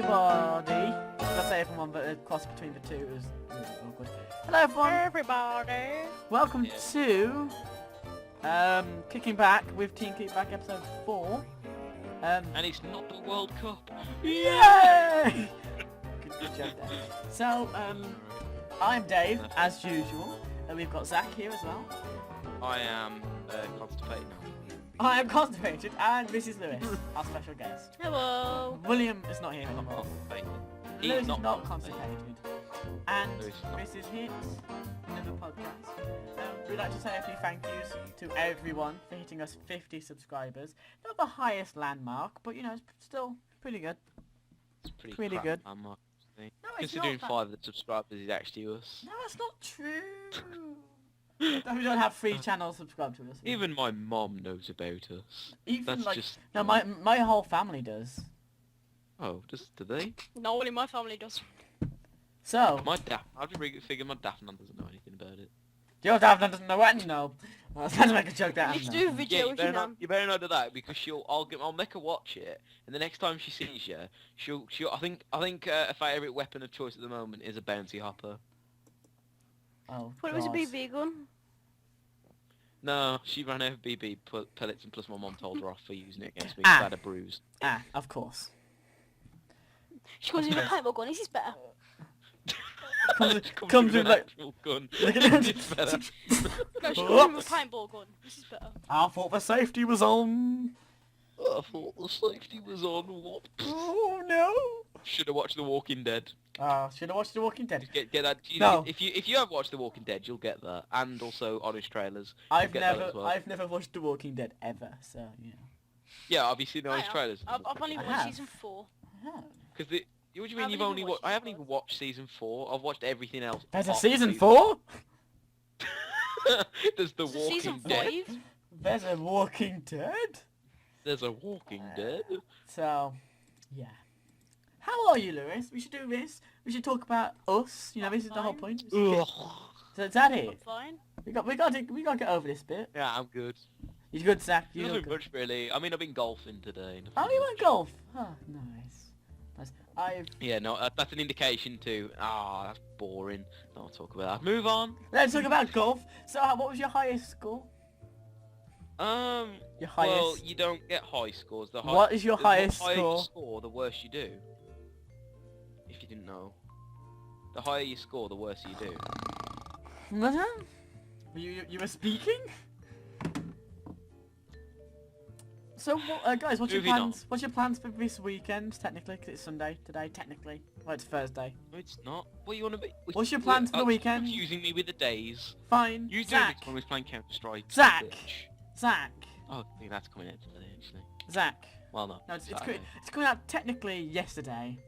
everybody. Let's say everyone, but a cross between the two is really awkward. Hello everyone. Everybody. Welcome to Kicking Back with Team Kickback episode 4. And it's not the World Cup. Yay! good job there. So, I'm Dave, as usual, and we've got Zach here as well. I am constipated now. I am constipated, and this is Lewis, our special guest. Hello. William is not here anymore. He's Lewis is not not constipated. constipated. And Lewis is not. this is Hit, another podcast. We'd like to say a few thank yous to everyone for hitting us 50 subscribers. Not the highest landmark, but you know, it's still pretty good. It's Pretty crap, good. man, Mark, I think. No, it's Considering not 5 of the subscribers is actually us. No, that's not true. We don't have 3 channels subscribed to us. Even my mom knows about us. Even That's like, just... no, my whole family does. Oh, do they? No one in my family does. So, My dad... I figure my daft man doesn't know anything about it. your dad doesn't know what, no. I was trying to make a joke there. You should do a video Yeah, with your nan. you better not do that because I'll make her watch it, and the next time she sees you, she'll I think her favourite weapon of choice at the moment is a bouncy hopper. Oh, Thought it was a God. BB gun. No, she ran out of BB pellets, and plus my mom told her off for using it against me. Ah. I had a bruise. Ah, of course. She calls it a paintball gun. This is better. Comes with an like... actual gun. Look at that. It's better. No, she calls him a Whoops. paintball gun. This is better. I thought the safety was on. I thought the safety was on. What? Oh no. Should have watched The Walking Dead. Should have watched The Walking Dead. Get that. No. If you have watched The Walking Dead, you'll get that, and also honest trailers. I've Get that never as well. I've never watched The Walking Dead ever, so yeah. Yeah, have you seen the honest I trailers? have. I've only I watched have. season 4. Oh. Because what do you I mean haven't you've even only watched watched? I season haven't even watched season 4. I've watched everything else. There's a apart season from 4? There's The Is it Walking season Dead. 5? There's a Walking Dead? There's a Walking Dead. So, yeah. How are you, Lewis? We should do this. We should talk about us. You know, this is the whole Fine. point. Ugh. So is that I'm it? fine. We got to get over this bit. Yeah, I'm good. You good, Zach? You Nothing look good. much really. I mean, I've been golfing today. nothing Oh, you much. went golf? Oh, nice. Nice. Yeah, no, that's an indication too. That's boring. Don't talk about that. Move on. Let's talk about golf. So, what was your highest score? Your highest. Well, you don't get high scores. What is your the highest higher score? you score, the worse you do. If you didn't know. The higher you score, the worse you do. You were speaking? So, guys, what's your Moving on. plans? What's your plans for this weekend? Technically, 'cause it's Sunday today. Technically, well, it's Thursday. No, it's not. What you want to be? What's your plans for the weekend? Confusing me with the days. Fine. You do Zach. this when we're playing Counter Strike. Zach. Zach. Oh, I think that's coming out today, actually. Zach. Well, no. No, it's Saturday. coming out technically yesterday.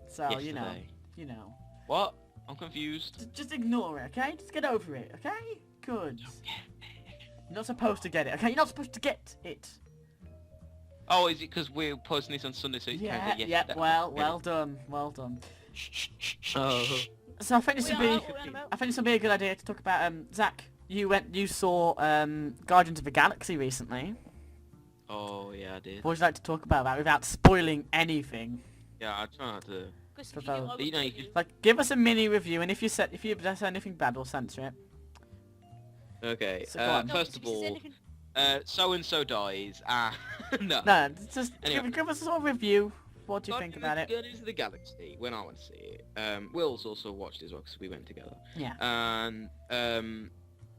So Yesterday. you know. What? I'm confused. Just ignore it, okay? Just get over it, okay? Good. You're not supposed to get it, okay? You're not supposed to get it. Oh, is it because we're posting this on Sunday, so it's Yeah, counted yeah. yesterday? Well done, well done. Oh. So I think this would be. What are you on about? I think this would be a good idea to talk about. Zach, you saw Guardians of the Galaxy recently. Oh, yeah, I did. What would you like to talk about that without spoiling anything? Yeah, I try not to. Because if For you do, both. I will You know, tell you you. just- Like, give us a mini review, and if you say anything bad, we'll censor it. Okay, So go on. No, first if of you say all, anything- so-and-so dies. No. No, just Anyway. give us a sort of review. What do you think about it? Guardians of the Galaxy, when I went to see it, Will's also watched it as well, because we went together. Yeah.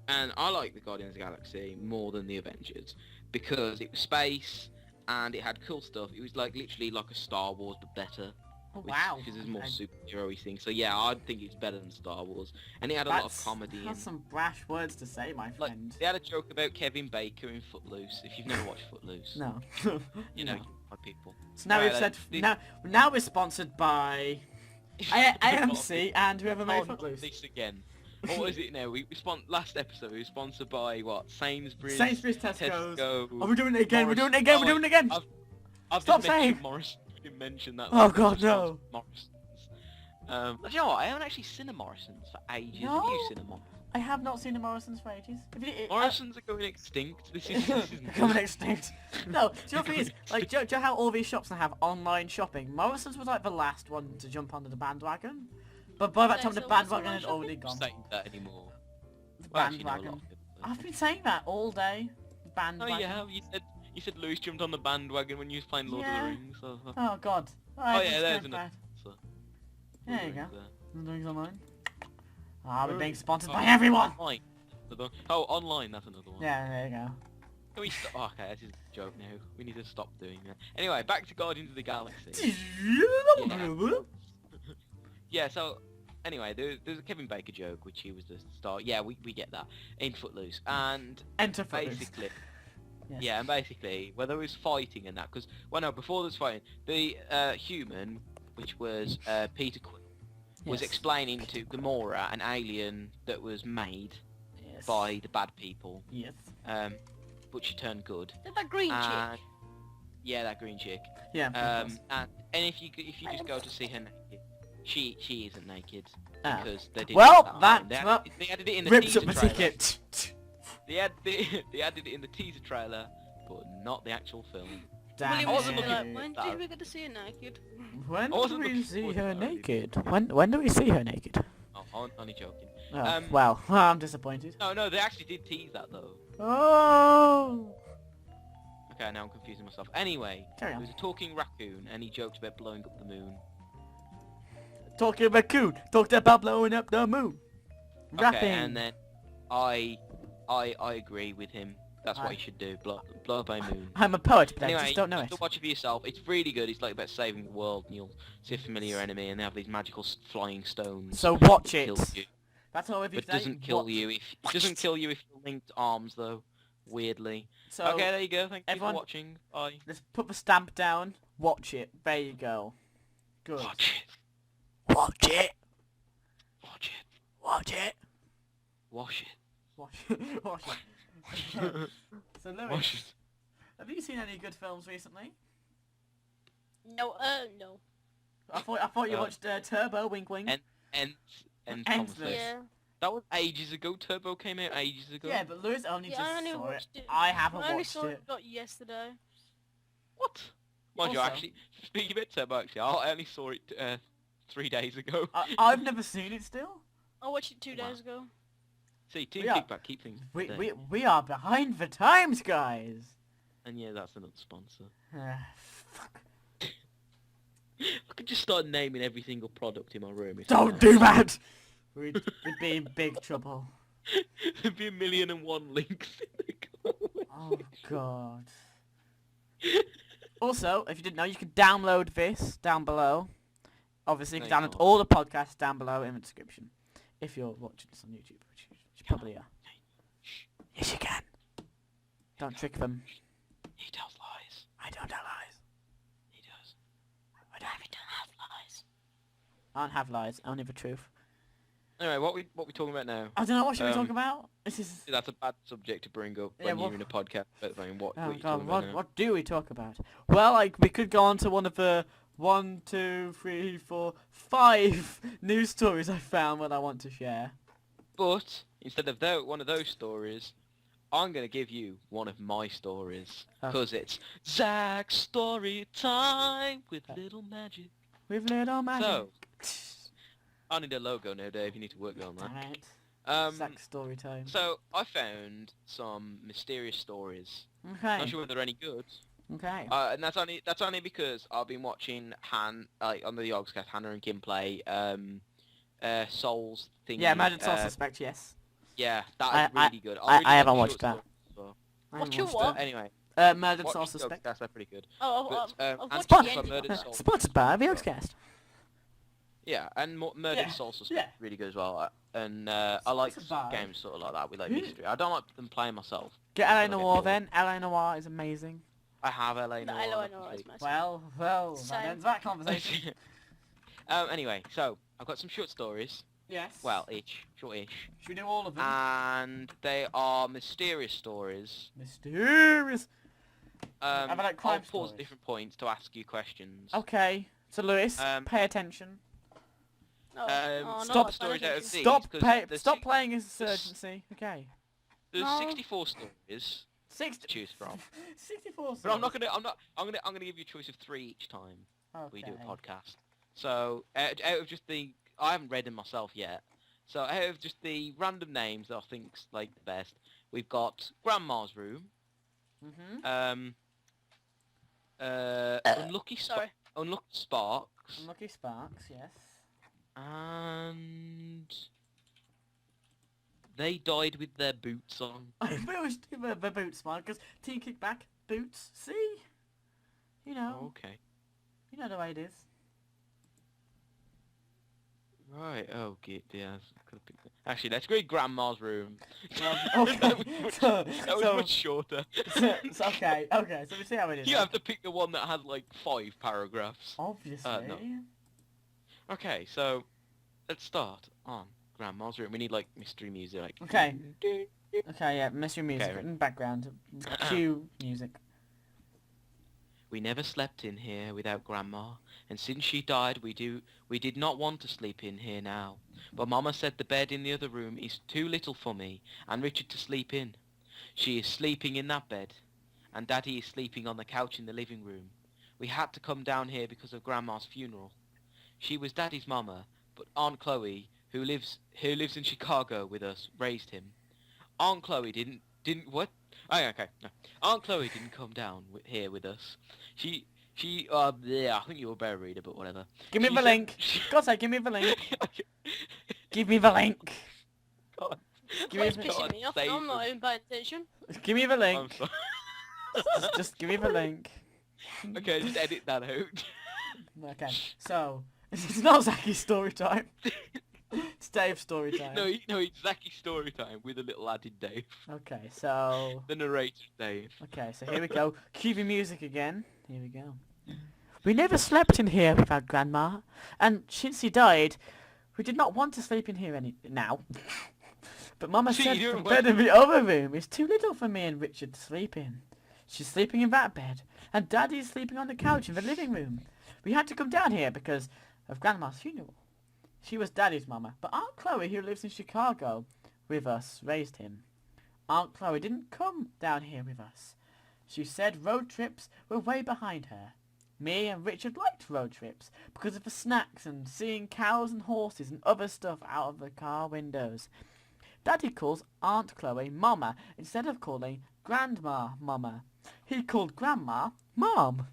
And I like the Guardians of the Galaxy more than the Avengers, because it was space, and it had cool stuff. It was like literally like a Star Wars, but better. Oh, wow. Because there's more Okay. superhero-y things. So yeah, I think it's better than Star Wars. And it had a lot of comedy. That's And, some brash words to say, my like, friend. they had a joke about Kevin Baker in Footloose. If you've never watched Footloose, No. you know, No. you odd people. So now Alright, we've said then, now we're sponsored by AMC and whoever made Oh, not Footloose. this again. What is it now? Last episode we were sponsored by what? Sainsbury's, Sainsbury's, Tesco's. Tesco. Oh, we're doing it again. We're Morris- doing it again. Oh, We're doing it again. I've Stop just mentioned saying. Morris. You didn't mention that. Oh, one. God, Just no. Morrison's. You know what? I haven't actually seen a Morrison's for ages. No? Have you seen a Morrison's? I have not seen the Morrisons for ages. Morrisons are going extinct. This isn't Becoming extinct. No, the other thing is, like, do you know how all these shops now have online shopping? Morrisons was like the last one to jump onto the bandwagon. But by that Okay, time the so what's bandwagon online had already gone. saying that anymore. The Well, actually, no, a lot bandwagon. of people do. I've been saying that all day. The Oh bandwagon. yeah, you said Lewis jumped on the bandwagon when you was playing Lord of Yeah. the Rings. So, Oh god. oh yeah, there's another. So, There you go. there. I'm doing online. Ah, we're Oh, being sponsored oh, by everyone! Online. Oh, online, that's another one. Yeah, there you go. Can we stop? Oh, okay, this is a joke now. We need to stop doing that. Anyway, back to Guardians of the Galaxy. Yeah, so, anyway, there's a Kevin Bacon joke, which he was the star. Yeah, we get that. In Footloose. And Enter Footloose. basically... Yes. Yeah, and basically, where there was fighting and that, because, well no, before there was fighting, the human, which was Peter Quill, was Yes. explaining to Gamora, an alien that was made Yes. by the bad people, Yes. but she turned good. That green And, chick. yeah, that green chick. Yeah. And if you just go to see her naked, she isn't naked Ah. because they didn't. Well, put that- on. They well, they added it in the rips teaser up my trailer. ticket. They added it in the teaser trailer, but not the actual film. Damn William I was wasn't gonna looking be it. like, when that. did we get to see her naked? When I do wasn't we looking see forward her to that either. naked? When do we see her naked? Oh, I'm only joking. Oh, well, I'm disappointed. No, they actually did tease that though. Oh! Okay, now I'm confusing myself. Anyway, Carry there on. was a talking raccoon, and he joked about blowing up the moon. Talking about coon. Talked about blowing up the moon. Rapping. Okay, and then I agree with him. That's what Aye. he should do. Blow up a moon. I'm a poet, but Anyway, I just don't know you it. have to watch it for yourself. It's really good. It's like about saving the world, and you'll see a familiar enemy, and they have these magical flying stones. So watch that it. kill you. That's all if you But doesn't kill you if you're linked arms though. Weirdly. So Okay, there you go. Thank you everyone- for watching. Bye. let's put the stamp down. Watch it. There you go. Good. Watch it. Watch it. Watch it. Watch it. Wash it. Watch it. Watch it. So Louis, Wash it. have you seen any good films recently? No, no. I thought you Uh, watched Turbo. Wink wink. And Endless. conversation. Yeah. That was ages ago. Turbo came out ages ago. Yeah, but Louis only Yeah, just I only saw watched it. it. I haven't I only watched saw it. it yesterday. What? Mind you, Also- actually, speaking about Turbo, actually, I only saw it 3 days ago. I've never seen it still. I watched it 2 Wow. days ago. See, Team Yeah. Kickback, keep things We up to we date. we are behind the times, guys. And yeah, that's another sponsor. Fuck. I could just start naming every single product in my room. If Don't do that. We'd be in big trouble. There'd be 1,000,001 links in the comments. Oh god. Also, if you didn't know, you can download this down below. Obviously, you No, can you download can't. all the podcasts down below in the description. If you're watching this on YouTube, which you probably are. Yes, you can. Don't trick them. He tells lies. I don't tell lies. He does. I don't have lies. I don't have lies, only the truth. Anyway, what we talking about now? I don't know, what should we talk Um, about? This is... That's a bad subject to bring up Yeah, when what- you're in a podcast. But I mean, what Oh you god, talking about now? what do we talk about? Well, like, we could go on to one of the 1, 2, 3, 4, 5 news stories I found that I want to share. But instead of one of those stories, I'm gonna give you one of my stories Oh. because it's Zach's story time with Oh. little magic. With little magic. So, I need a logo now, Dave. You need to work on Damn that. it. Zach story time. So I found some mysterious stories. Okay. Not sure whether they're any good. Okay. And that's only because I've been watching on the Yogscast, Hannah and Kim play Souls thing. Yeah, Murdered Soul Suspect, yes. Yeah, that I- is really good. I really haven't like watched short that. stories as well. I Watch haven't your watched what? it. Anyway, Murdered Soul watch Suspect. Yogscast, they're pretty good. Oh, But, I've and watched Spot- the for end. Murdered Soul. Sponsored by the Yogscast. Yeah, and Murdered Yeah, Soul Suspect yeah. really good as well. And I like Sponsored by- games sort of like that with like Who- mystery. I don't like them playing myself. Get LA I get Noir bored. then. LA Noir is amazing. I have LA No, Noire. I know I it's complete. my Well, Same. that ends that conversation. Anyway, so I've got some short stories. Yes. Well, short-ish. should we do all of them? And they are mysterious stories. Mysterious. How about, like, crime I'll pause stories? at different points to ask you questions. Okay. So Lewis, Um, pay attention. Oh, not Stop like stories that, out of don't these. Stop 'cause there's stop playing Insurgency. Okay. There's No. 64 stories to 60. choose from. 64. But I'm gonna give you a choice of 3 each time we do a podcast. So out of just I haven't read them myself yet. So out of just the random names that I think's like the best, we've got Grandma's Room, Mm-hmm. Unlucky Sorry. Unlucky Sparks, Unlucky Sparks. Yes. and They Died with Their Boots On. I wish the boots one because Team Kickback boots. See. You know. Okay. You know the way it is. Right. Oh, yeah. Actually, let's go to Grandma's Room. Okay. That was much shorter. Okay. So we see how it is. You have to pick the one that has like 5 paragraphs. Obviously. No. Okay, so let's start on Grandma's Room. We need like mystery music. Like. Okay. Okay. Yeah. Mystery music Okay. in the background. Cue music. We never slept in here without Grandma, and since she died we did not want to sleep in here now. But Mama said the bed in the other room is too little for me and Richard to sleep in. She is sleeping in that bed, and Daddy is sleeping on the couch in the living room. We had to come down here because of Grandma's funeral. She was Daddy's mama, but Aunt Chloe, who lives in Chicago with us, raised him. Aunt Chloe didn't what? Oh, yeah, okay. No. Aunt Chloe didn't come down here with us. She yeah, I think you're a better reader, but whatever. Give me She the said- link. God's sake, give me the link. Give me the link. God, Give me It's the, God, pissing me off. save I'm not us. even paying attention. give me the I'm link. sorry. Just give me the link. Okay, just edit that out. Okay. So it's not Zacky's story time. It's Dave's story time. No, it's Zacky's story time with a little added Dave. Okay. So. The narrator, Dave. Okay, so here we go. Cue the music again. Here we go. We never slept in here without Grandma, and since she died, we did not want to sleep in here now. But Mama See, said you're the bed in the other room is too little for me and Richard to sleep in. She's sleeping in that bed, and Daddy's sleeping on the couch in the living room. We had to come down here because of Grandma's funeral. She was Daddy's mama, but Aunt Chloe, who lives in Chicago with us, raised him. Aunt Chloe didn't come down here with us. She said road trips were way behind her. Me and Richard liked road trips because of the snacks and seeing cows and horses and other stuff out of the car windows. Daddy calls Aunt Chloe Mama instead of calling Grandma Mama. He called Grandma Mom.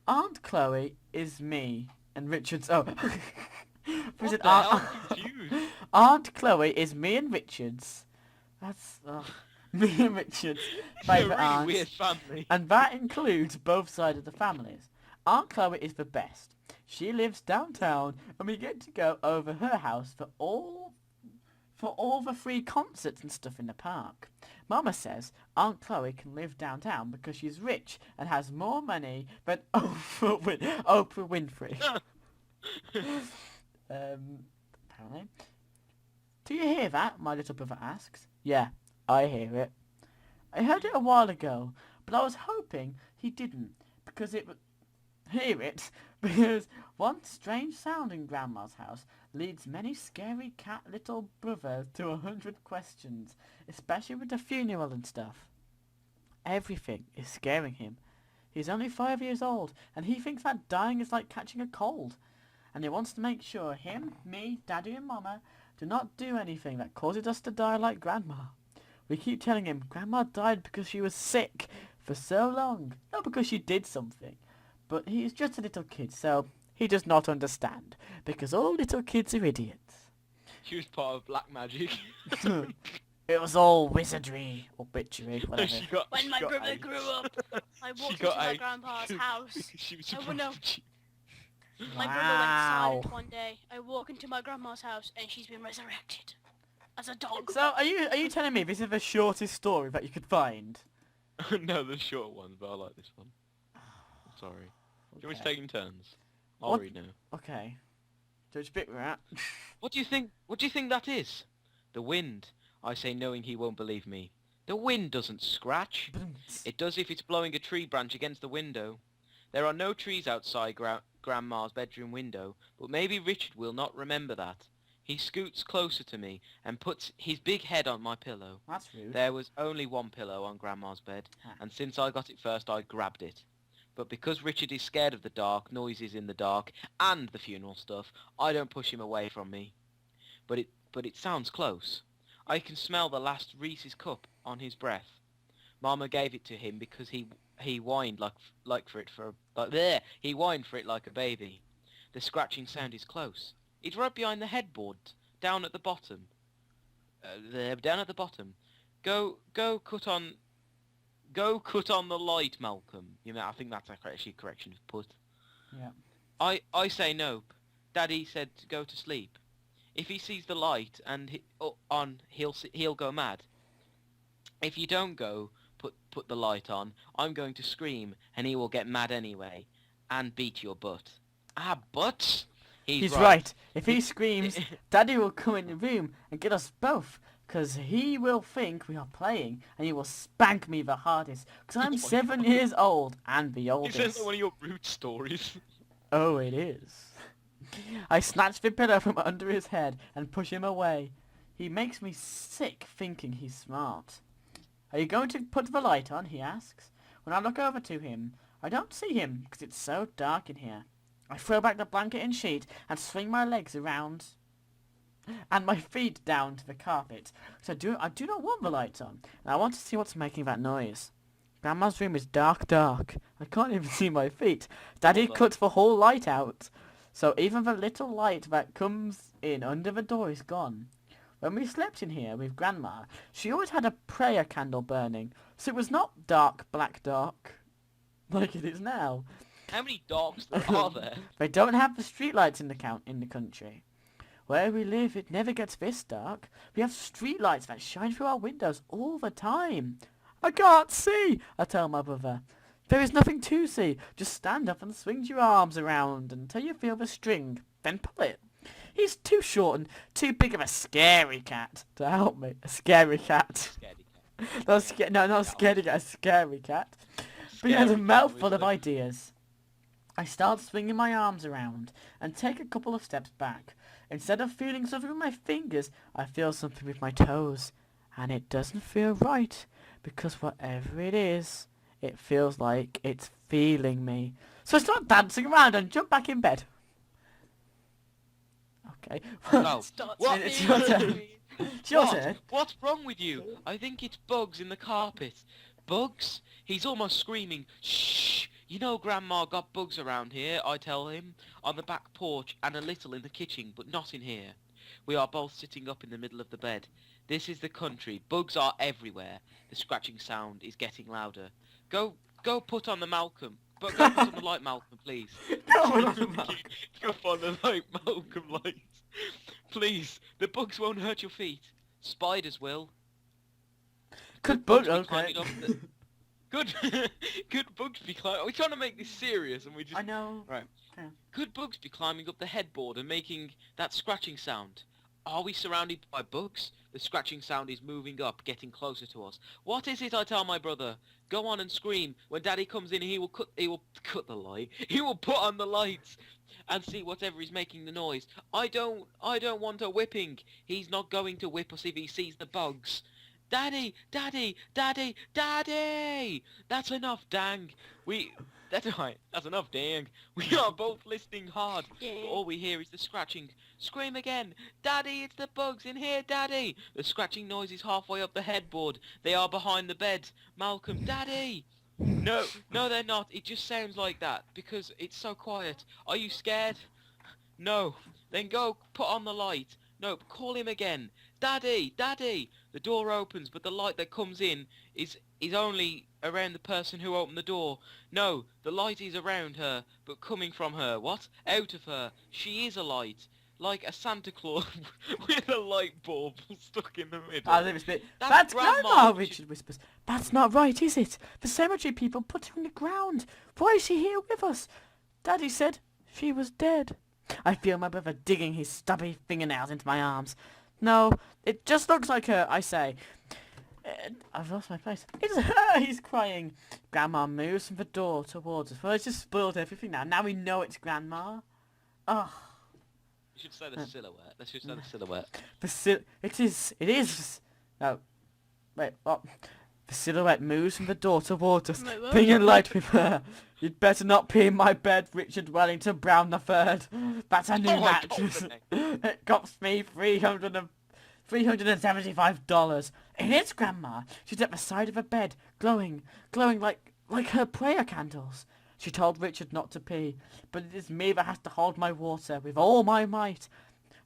Aunt Chloe is me and Richard's... Oh. What Richard, the hell? I'm confused. Aunt Chloe is me and Richard's. That's... me and Richard's They're favourite a really aunt. weird family. And that includes both sides of the families. Aunt Chloe is the best. She lives downtown and we get to go over her house for all the free concerts and stuff in the park. Mama says Aunt Chloe can live downtown because she's rich and has more money than Oprah Winfrey. Apparently. Do you hear that? My little brother asks. Yeah, I hear it. I heard it a while ago, but I was hoping he didn't, because because one strange sound in Grandma's house leads many scary cat little brother to 100 questions, especially with the funeral and stuff. Everything is scaring him. He's only 5 years old, and he thinks that dying is like catching a cold, and he wants to make sure him, me, Daddy and Mama do not do anything that causes us to die like Grandma. We keep telling him Grandma died because she was sick for so long, not because she did something. But he is just a little kid, so he does not understand, because all little kids are idiots. She was part of black magic. It was all wizardry, or bitchery, whatever. she got, When she my got brother AIDS. grew up, I walked into got my AIDS. grandpa's house. She was I wouldn't know. prodigy. My brother went silent one day. I walk into my grandma's house and she's been resurrected as a dog. So, are you telling me this is the shortest story that you could find? No, the short ones, but I like this one. I'm sorry. Do you want me to Okay. take in turns? I'll What? read now. Okay. Judge Bit Rat. What do you think? What do you think that is? The wind. I say, knowing he won't believe me. The wind doesn't scratch. It does if it's blowing a tree branch against the window. There are no trees outside Grandma's bedroom window, but maybe Richard will not remember that. He scoots closer to me and puts his big head on my pillow. That's rude. There was only one pillow on Grandma's bed, and since I got it first, I grabbed it. But because Richard is scared of the dark, noises in the dark, and the funeral stuff, I don't push him away from me. But it sounds close. I can smell the last Reese's cup on his breath. Mama gave it to him because he whined he whined for it like a baby. The scratching sound is close. It's right behind the headboard, down at the bottom. There, down at the bottom. Go cut on the light, Malcolm. You know, I think that's actually a correction of put. Yeah. I say no. Daddy said to go to sleep. If he sees the light and he'll go mad. If you don't go, put the light on, I'm going to scream and he will get mad anyway and beat your butt. Ah, butt? He's right. If he screams, Daddy will come in the room and get us both. Because he will think we are playing and he will spank me the hardest. Because I'm 7 years old and the oldest. Is that one of your root stories? Oh, it is. I snatch the pillow from under his head and push him away. He makes me sick thinking he's smart. Are you going to put the light on? He asks. When I look over to him, I don't see him because it's so dark in here. I throw back the blanket and sheet and swing my legs around and my feet down to the carpet. So I do not want the lights on, and I want to see what's making that noise. Grandma's room is dark. I can't even see my feet. Daddy cut the whole light out, so even the little light that comes in under the door is gone. When we slept in here with Grandma, she always had a prayer candle burning, so it was not dark like it is now. How many dogs are there? They don't have the streetlights in the country. Where we live, it never gets this dark. We have streetlights that shine through our windows all the time. I can't see, I tell my brother. There is nothing to see. Just stand up and swing your arms around until you feel the string, then pull it. He's too short and too big of a scary cat to help me. A scary cat. Not scaredy cat, a scary cat. But he has a mouthful of ideas. I start swinging my arms around and take a couple of steps back. Instead of feeling something with my fingers, I feel something with my toes. And it doesn't feel right, because whatever it is, it feels like it's feeling me. So I start dancing around and jump back in bed. Okay. No. What? It's your turn. It's your turn. What's wrong with you? I think it's bugs in the carpet. Bugs? He's almost screaming, shh! You know Grandma got bugs around here, I tell him, on the back porch and a little in the kitchen, but not in here. We are both sitting up in the middle of the bed. This is the country. Bugs are everywhere. The scratching sound is getting louder. Go put on the Malcolm. But go put on the light, Malcolm, please. Go on the Malcolm. Go on the light, Malcolm, light. Please, the bugs won't hurt your feet. Spiders will. Could bugs, be okay. climbing up the... Good bugs be climbing... We're trying to make this serious and we just... I know. Right. Yeah. Could bugs be climbing up the headboard and making that scratching sound? Are we surrounded by bugs? The scratching sound is moving up, getting closer to us. What is it? I tell my brother. Go on and scream. When Daddy comes in, he will cut the light. He will put on the lights and see whatever is making the noise. I don't want a whipping. He's not going to whip us if he sees the bugs. Daddy, Daddy, Daddy, Daddy! That's enough, dang. That's right, that's enough, dang. We are both listening hard, but all we hear is the scratching. Scream again. Daddy, it's the bugs in here, Daddy! The scratching noise is halfway up the headboard. They are behind the bed. Malcolm, Daddy! No, they're not. It just sounds like that, because it's so quiet. Are you scared? No. Then go put on the light. No, call him again. Daddy! Daddy! The door opens, but the light that comes in is only around the person who opened the door. No, the light is around her, but coming from her. What? Out of her. She is a light. Like a Santa Claus with a light bulb stuck in the middle. That's Grandma, Richard whispers. That's not right, is it? The cemetery people put her in the ground. Why is she here with us? Daddy said she was dead. I feel my brother digging his stubby fingernails into my arms. No, it just looks like her, I say. I've lost my place. It's her! He's crying. Grandma moves from the door towards us. Well, it's just spoiled everything now. Now we know it's Grandma. Oh. You should say the silhouette. Let's just say the silhouette. It is. No. Wait, what? The silhouette moves from the door towards us, Wait, what? being in light with her. You'd better not pee in my bed, Richard Wellington Brown III. That's a new Oh my mattress. God, It cost me $375. It is Grandma. She's at the side of the bed, glowing like her prayer candles. She told Richard not to pee, but it is me that has to hold my water with all my might.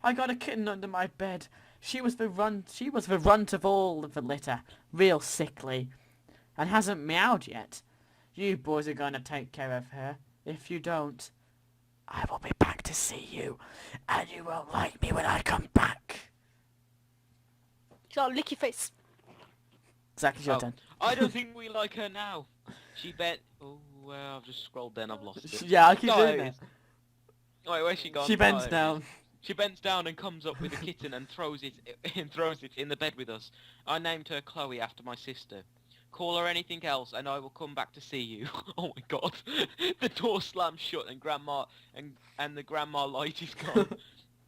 I got a kitten under my bed. She was the runt of all of the litter, real sickly, and hasn't meowed yet. You boys are going to take care of her. If you don't, I will be back to see you, and you won't like me when I come back. So lick your face. Zach, it's your Oh, turn. I don't think we like her now. She bent. Oh, well, I've just scrolled down. I've lost it. Yeah, I keep doing Guys. that. Wait, where's she gone? She bends Oh, down. She bends down and comes up with a kitten and throws it in the bed with us. I named her Chloe after my sister. Call her anything else and I will come back to see you. Oh my god. The door slams shut and the grandma light is gone.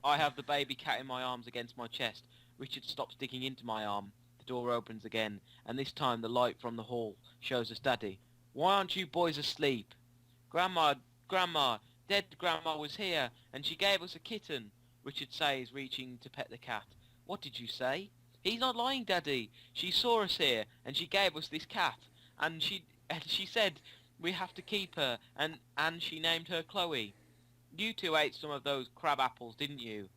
I have the baby cat in my arms against my chest. Richard stops digging into my arm. The door opens again, and this time the light from the hall shows us Daddy. Why aren't you boys asleep? Grandma, dead Grandma was here, and she gave us a kitten, Richard says, reaching to pet the cat. What did you say? He's not lying, Daddy. She saw us here, and she gave us this cat, and she said we have to keep her, and she named her Chloe. You two ate some of those crab apples, didn't you?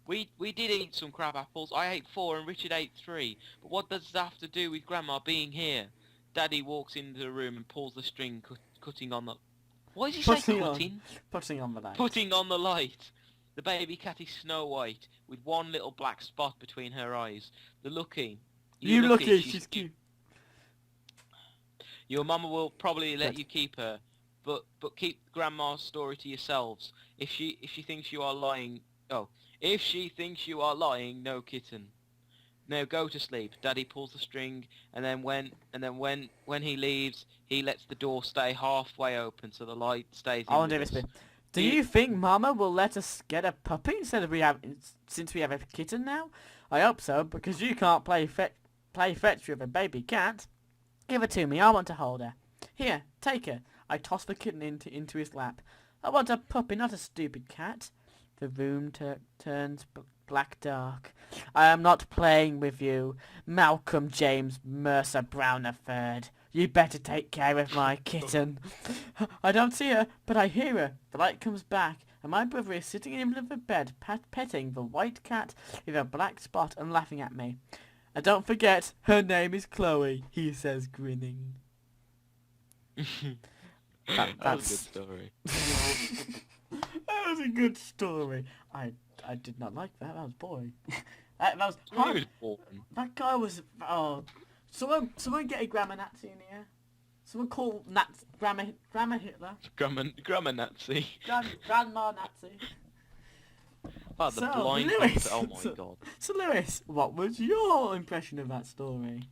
We did eat some crab apples. I ate 4 and Richard ate 3. But what does that have to do with Grandma being here? Daddy walks into the room and pulls the string, cutting on the... What did he say, cutting? Putting on the light. Putting on the light. The baby cat is Snow White, with one little black spot between her eyes. The lucky. You lucky, she's cute. Your mama will probably let you keep her, but keep Grandma's story to yourselves. If she thinks you are lying... Oh. If she thinks you are lying, no kitten. Now go to sleep. Daddy pulls the string, and then when he leaves, he lets the door stay halfway open so the light stays in. I want to do this bit. Do you think Mama will let us get a puppy since we have a kitten now? I hope so, because you can't play fetch with a baby cat. Give her to me. I want to hold her. Here, take her. I toss the kitten into his lap. I want a puppy, not a stupid cat. The room turns black dark. I am not playing with you, Malcolm James Mercer Brown III. You better take care of my kitten. I don't see her, but I hear her. The light comes back, and my brother is sitting in the middle of the bed, petting the white cat with a black spot and laughing at me. And don't forget, her name is Chloe, he says, grinning. That was a good story. That was a good story. I did not like that. That was boring. that was hard. It was boring. That guy was... Oh. Someone get a grammar Nazi in here. Someone call grammar Hitler. Grammar Nazi. Grandma Nazi. Oh, the So, blind Lewis. Oh my god. So Lewis, what was your impression of that story?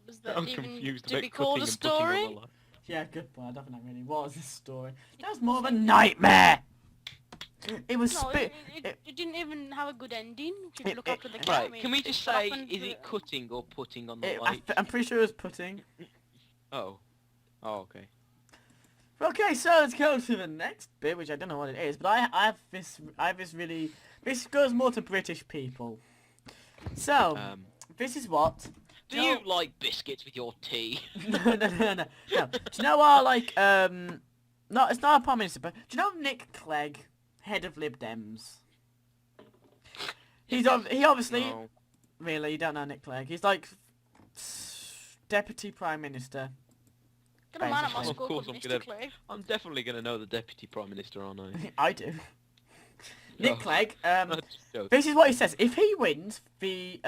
Was that I'm even confused to about be called cutting a and putting on story? the light. Yeah, good point. I don't think that really was a story. That was more of a nightmare. It was No, it didn't even have a good ending. If you look after the cat. I Right, mean, can we it just got say, up and is it cutting or putting on the it, light? I'm pretty sure it was putting. Oh. Oh, okay. Okay, so let's go to the next bit, which I don't know what it is, but I have this really... This goes more to British people. So, this is what... Do you like biscuits with your tea? No. Do you know our, like, no, it's not a Prime Minister, but do you know Nick Clegg, head of Lib Dems? He obviously... No. Really, you don't know Nick Clegg. He's like... Deputy Prime Minister. Got a man at my Of school course called I'm Mr. gonna- Clegg. I'm definitely going to know the Deputy Prime Minister, aren't I? I do. Nick Oh. Clegg, That's a joke. this is what he says. If he wins the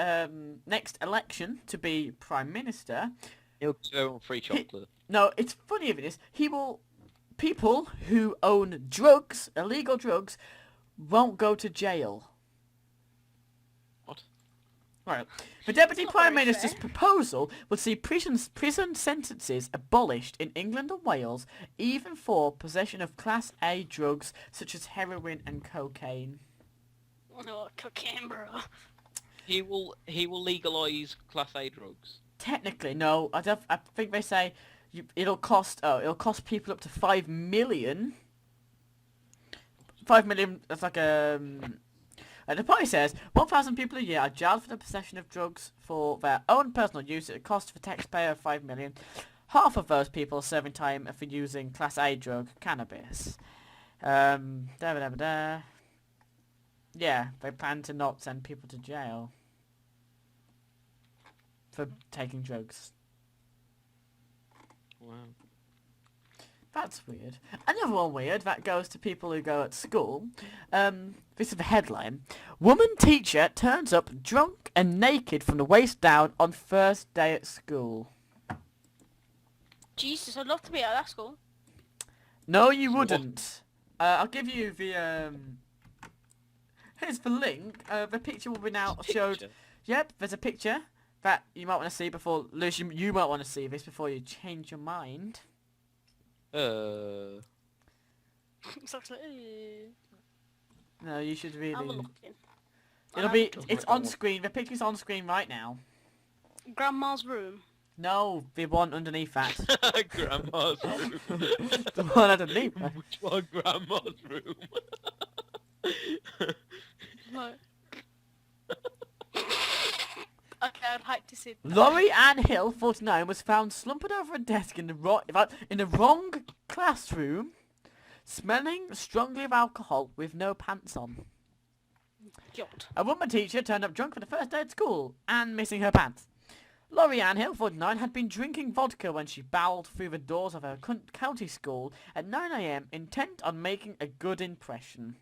next election to be Prime Minister... He'll go on free chocolate. No, it's funny of this. He will... People who own drugs, illegal drugs, won't go to jail. What? Right. The Deputy Not Prime very Minister's fair. proposal would see prison sentences abolished in England and Wales, even for possession of Class A drugs such as heroin and cocaine. Oh no, cocaine, bro. He will legalise Class A drugs. Technically, no. I think they say it'll cost people up to 5 million. 5 million. That's like the party says 1,000 people a year are jailed for the possession of drugs for their own personal use at a cost for taxpayer of 5 million. Half of those people are serving time for using Class A drug, cannabis. Yeah, they plan to not send people to jail for taking drugs. Wow. That's weird. Another one weird that goes to people who go at school. This is the headline. Woman teacher turns up drunk and naked from the waist down on first day at school. Jesus, I'd love to be at that school. No, you So what? wouldn't. I'll give you the here's the link. The picture will be now showed. Picture. Yep, there's a picture that you might want to see before, Lewis, you might want to see this before you change your mind. So it's like, No, you should I'll really... look in. It'll be... It's on screen. The picture's on screen right now. Grandma's room. No, the one underneath that. Grandma's room. The one underneath that. Which one? Grandma's room. Like... Okay, I'd like to see that. Laurie Ann Hill, 49, was found slumped over a desk in the wrong classroom, smelling strongly of alcohol with no pants on. God. A woman teacher turned up drunk for the first day at school and missing her pants. Laurie Ann Hill, 49, had been drinking vodka when she bowled through the doors of her county school at 9 a.m. intent on making a good impression.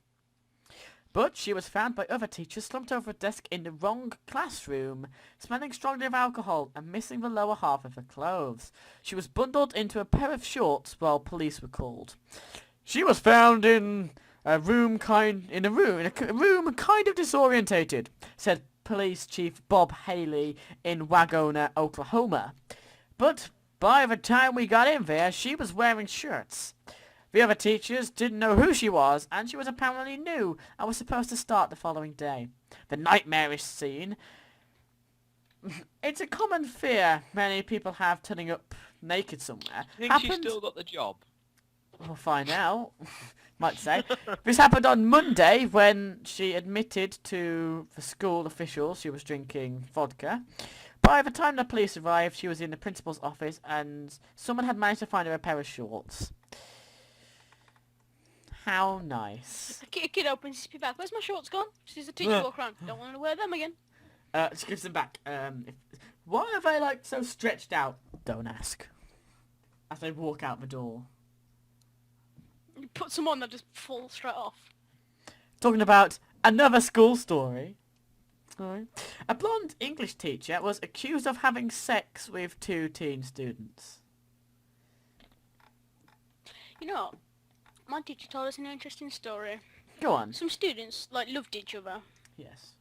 But she was found by other teachers slumped over a desk in the wrong classroom, smelling strongly of alcohol and missing the lower half of her clothes. She was bundled into a pair of shorts while police were called. She was found in a room kind of disorientated, said Police Chief Bob Haley in Wagona, Oklahoma. But by the time we got in there, she was wearing shirts. The other teachers didn't know who she was, and she was apparently new and was supposed to start the following day. The nightmarish scene. It's a common fear many people have turning up naked somewhere. I think she's still got the job. We'll find out. Might say. This happened on Monday when she admitted to the school officials she was drinking vodka. By the time the police arrived, she was in the principal's office and someone had managed to find her a pair of shorts. How nice. A kid opens his bag. Where's my shorts gone? She's a teacher walk around. Don't want to wear them again. She gives them back. Why are they like so stretched out? Don't ask. As they walk out the door. You put some on that just fall straight off. Talking about another school story. Alright. A blonde English teacher was accused of having sex with 2 teen students. You know, my teacher told us an interesting story. Go on. Some students, loved each other. Yes.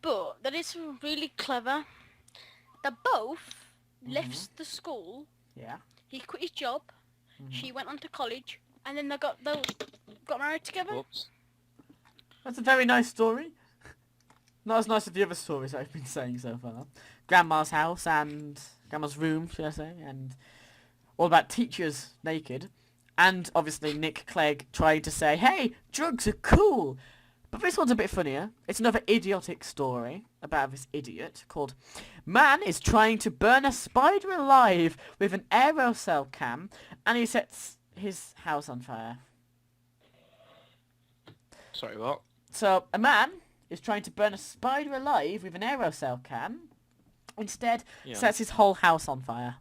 But that is really clever. They both left the school. Yeah. He quit his job. She went on to college. And then they got married together. Whoops. That's a very nice story. Not as nice as the other stories I've been saying so far. Grandma's house and Grandma's room, should I say, and all about teachers naked. And obviously Nick Clegg tried to say, hey, drugs are cool. But this one's a bit funnier. It's another idiotic story about this idiot called Man is trying to burn a spider alive with an aerosol can and he sets his house on fire. Sorry, what? So a man is trying to burn a spider alive with an aerosol can. Instead, Yeah. sets his whole house on fire.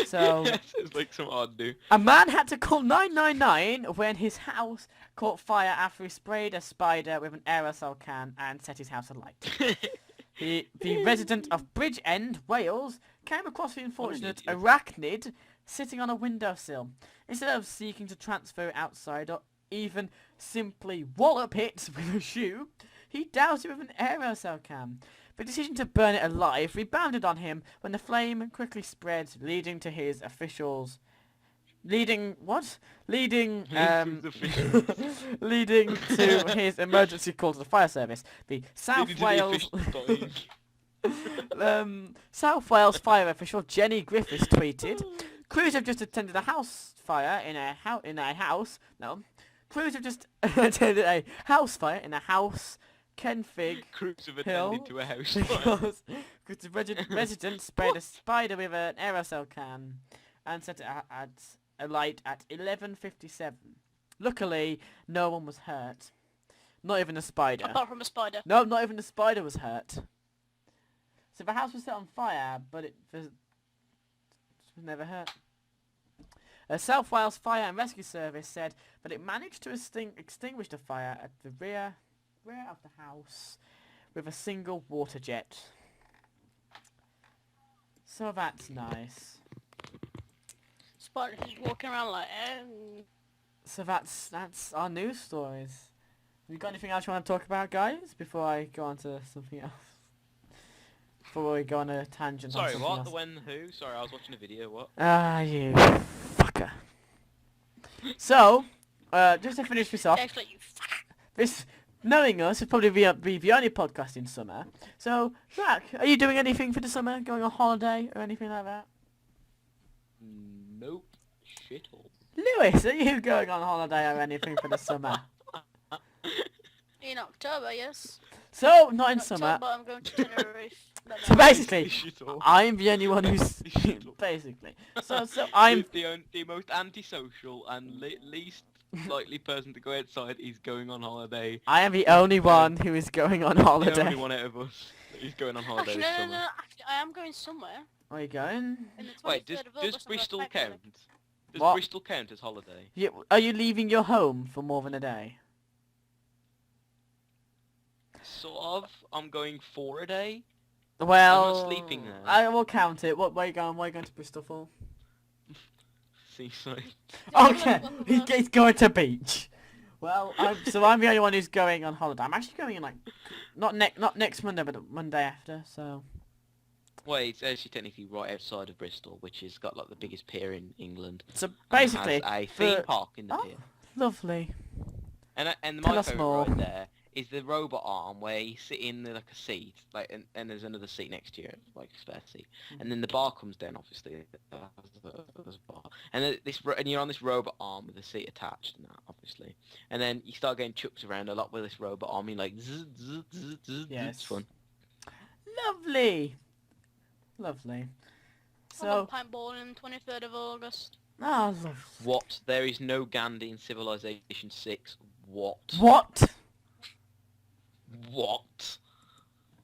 So Yes, it's like some odd dude. a man had to call 999 when his house caught fire after he sprayed a spider with an aerosol can and set his house alight. The resident of Bridgend, Wales, came across the unfortunate idiot. arachnid sitting on a windowsill. Instead of seeking to transfer it outside or even simply wallop it with a shoe, he doused it with an aerosol can. The decision to burn it alive rebounded on him when the flame quickly spread, leading to his officials... Leading leading to his emergency call to the fire service. The South Wales South Wales fire official Jenny Griffiths tweeted, "Crews have just attended a house fire in a house. No, crews have just attended a house fire in a house, Kenfig Crews have Hill, attended to a house fire. because the resident sprayed a spider with an aerosol can and set it at alight at 11:57. Luckily, no one was hurt. Not even a spider. Apart from a spider. No, not even the spider was hurt. So the house was set on fire, but it was never hurt. A South Wales Fire and Rescue Service said that it managed to extinguish the fire at the rear of the house with a single water jet. So that's nice. Spider just walking around like, So that's our news stories. Have you got anything else you want to talk about, guys, before I go on to something else? Before we go on a tangent on Sorry, something what? else. The when, who? Sorry, I was watching a video, what? Ah, you fucker. So, just to finish this off, actually, you this, knowing us, will probably be the only podcast in summer. So, Zach, are you doing anything for the summer? Going on holiday or anything like that? Nope. Shit all. Lewis, are you going on holiday or anything for the summer? in October, yes. So, not in summer. October, I'm going to Tenerife. So basically, Shit all. I'm the only one who's... basically. So I'm... The most antisocial and least likely person to go outside is going on holiday. I am the only one who is going on The holiday. only one out of us that is going on holiday Actually, this no, summer. no, no. Actually, I am going somewhere. Where are you going? In the 23rd Wait, of does August, I'm going Bristol to count? Does What? Bristol count as holiday? Are you leaving your home for more than a day? Sort of. I'm going for a day. Well, sleeping there. I will count it. Where are you going? Where are you going to Bristol for? Seaside. Okay, he's going to beach. Well, I'm the only one who's going on holiday. I'm actually going in like, not next Monday, but the Monday after. So. Well, it's actually technically right outside of Bristol, which has got like the biggest pier in England. So and basically, has a theme for- park in the Oh. pier. Lovely. And Tell my us favourite more. right there is the robot arm where you sit in like a seat, like and there's another seat next to you, like a spare seat, and then the bar comes down, obviously. There's a bar, and then and you're on this robot arm with a seat attached, and that obviously, and then you start getting chucked around a lot with this robot arm. You like, zzz, zzz, zzz, zzz, Yes. it's fun. Lovely. Lovely. I'm So, going paintball on the 23rd of August. oh, lovely. What? There is no Gandhi in Civilization 6. What? What? What?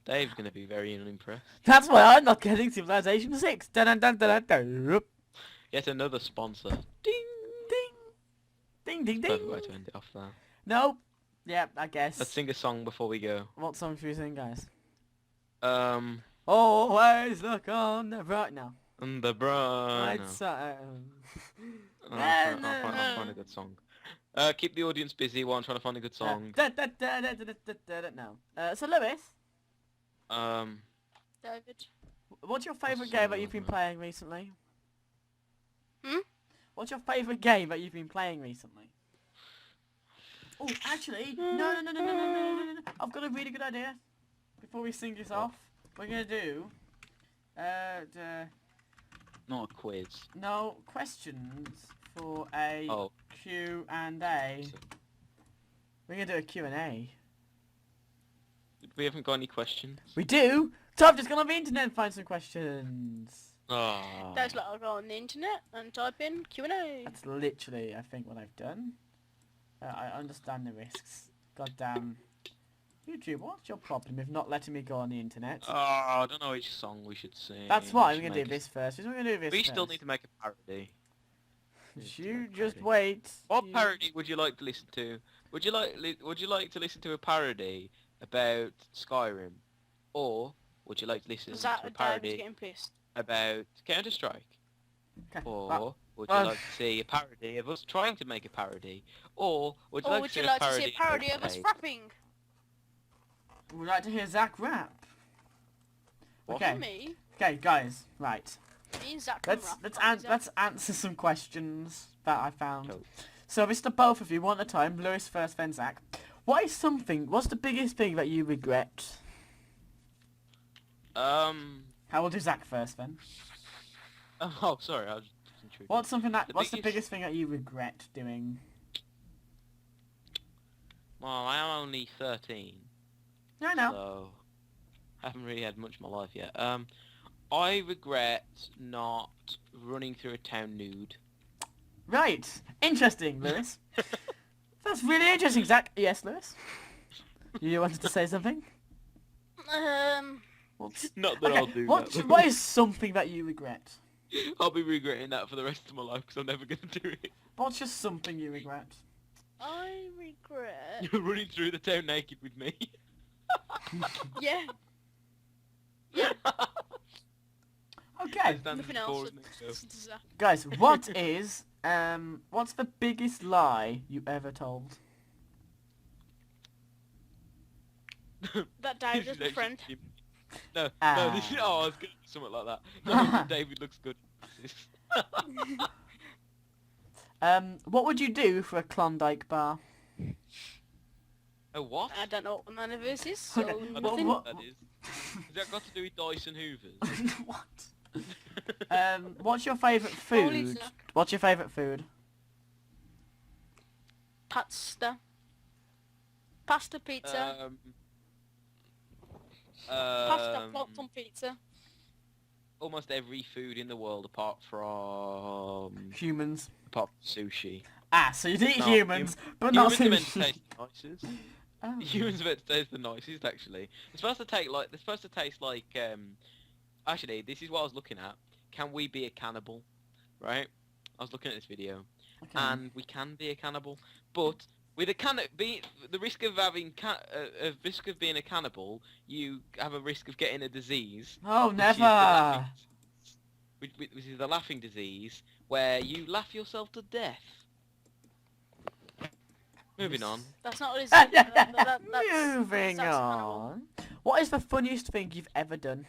Dave's gonna be very unimpressed. That's why I'm not getting Civilization 6. Dun dun dun dun dun. Ding Yet another sponsor. ding. Ding ding Perfect way ding. to end it off there. Nope. Yeah, I guess. Let's sing a song before we go. What song should we sing, guys? Always look on the bright now. And the bright. Right, so, I'll find a good song. Keep the audience busy while I'm trying to find a good song. No. So Lewis, David. what's your favourite song game that you've been was that? playing recently? Hmm? What's your favourite game that you've been playing recently? Oh, actually, no. I've got a really good idea. Before we sing this off, we're gonna do, Not a quiz. no questions for a Oh. Q&A. We're gonna do a Q&A. We haven't got any questions. We do. So I've just gone on the internet and find some questions. Ah. That's like I'll go on the internet and type in Q&A. That's literally, I think, what I've done. I understand the risks. Goddamn. YouTube, what's your problem with not letting me go on the internet? I don't know which song we should sing. That's why We we're should gonna do make this first. We're gonna do this We first. still need to make a parody. You just wait. What You- parody would you like to listen to? Would you like to listen to a parody about Skyrim, or would you like to listen Is to that a David's parody getting pissed? about Counter Strike, Okay, or well, Would you like to see a parody of us trying to make a parody? Or would you Or like would to see you a like to parody see a parody of us Dave? rapping? Would like to hear Zach rap? What? Okay. Me? Okay, guys, right. Me and Zach can rap. Let's answer some questions that I found. Cool. So this is to both of you, one at a time. Lewis first, then Zach. What's the biggest thing that you regret? How will do Zach first then? Oh, sorry, I was just intruding. What's the biggest- biggest thing that you regret doing? Well, I am only 13, I know. so I haven't really had much of my life yet. I regret not running through a town nude. Right. Interesting, Lewis. That's really interesting, Zach. Yes, Lewis? You wanted to say something? What's... Not that I'll do what, that. what is something that you regret? I'll be regretting that for the rest of my life because I'm never going to do it. What's just something you regret? I regret... You're running through the town naked with me. Yeah. Okay. Nothing else. Guys, what's the biggest lie you ever told? That David is my friend. No, Ah. this is, I was going to do something like that. No, David looks good. What would you do for a Klondike bar? Oh, what? I don't know what none of this is, so Okay, I don't nothing. know what that is. Has that got to do with Dyson Hoovers? What? What's your favourite Holy food? fuck. What's your favourite food? Pasta. Pasta pizza. Pasta floats on pizza. Almost every food in the world apart from Humans. sushi. Ah, so you'd eat No, humans, but not Humans are meant to sushi. taste the nicest. Oh. Humans are meant to taste the nicest, actually. It's supposed to taste like, actually, this is what I was looking at. Can we be a cannibal? Right? I was looking at this video. Okay. And we can be a cannibal, but with the risk of having risk of being a cannibal, you have a risk of getting a disease. Oh, which is the never! laughing- Which is the laughing disease, where you laugh yourself to death. Moving on. That's not what it is. That's Moving that's cannibal. on. What is the funniest thing you've ever done?